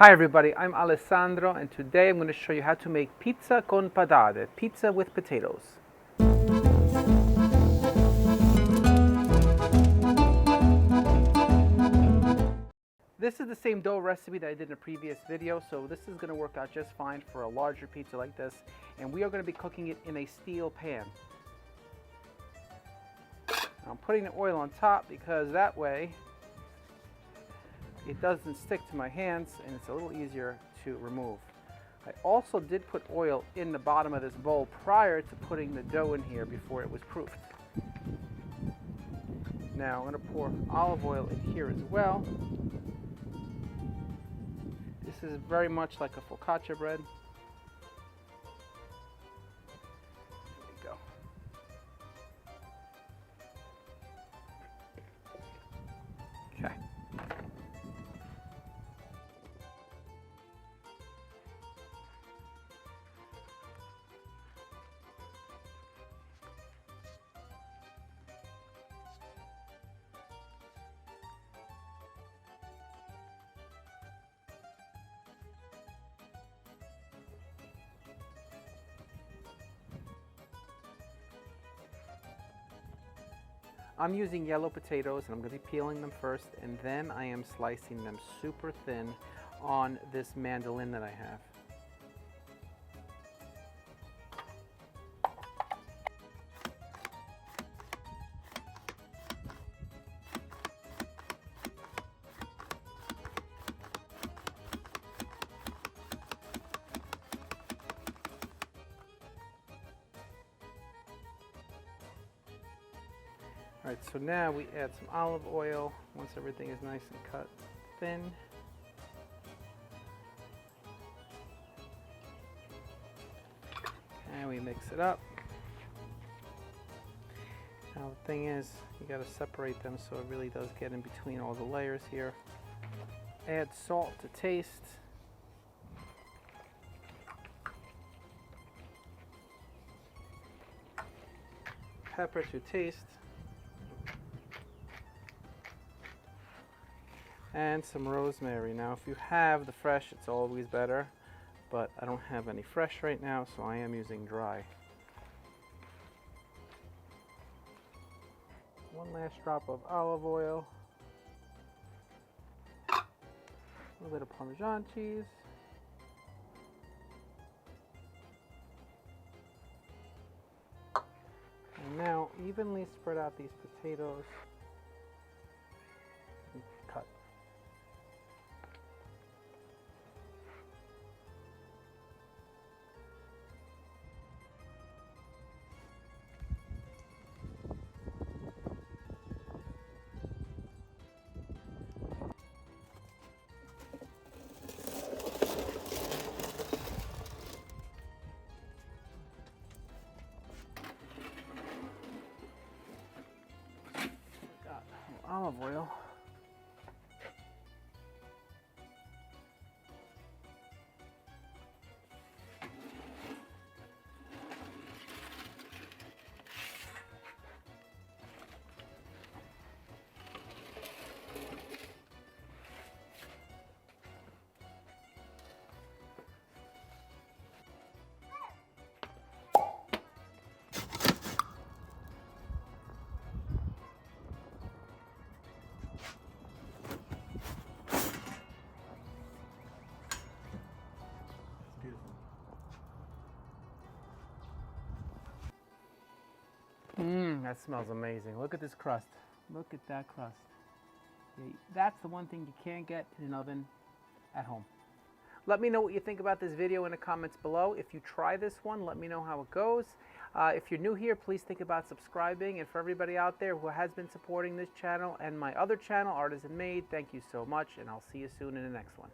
Hi everybody, I'm Alessandro and today I'm going to show you how to make pizza con patate, pizza with potatoes. This is the same dough recipe that I did in a previous video, so this is going to work out just fine for a larger pizza like this, and we are going to be cooking it in a steel pan. I'm putting the oil on top because that way it doesn't stick to my hands and it's a little easier to remove. I also did put oil in the bottom of this bowl prior to putting the dough in here before it was proofed. Now I'm going to pour olive oil in here as well. This is very much like a focaccia bread. There we go. Okay. I'm using yellow potatoes and I'm going to be peeling them first, and then I am slicing them super thin on this mandolin that I have. Alright, so now we add some olive oil once everything is nice and cut thin. And we mix it up. Now the thing is, you got to separate them so it really does get in between all the layers here. Add salt to taste. Pepper to taste. And some rosemary. Now if you have the fresh, it's always better, but I don't have any fresh right now, so I am using dry. One last drop of olive oil, a little bit of Parmesan cheese, and now evenly spread out these potatoes and cut. Olive oil. That smells amazing. Look at this crust. Look at that crust. That's the one thing you can't get in an oven at home. Let me know what you think about this video in the comments below. If you try this one, let me know how it goes. If you're new here, please think about subscribing. And for everybody out there who has been supporting this channel and my other channel, Artisan Made, thank you so much, and I'll see you soon in the next one.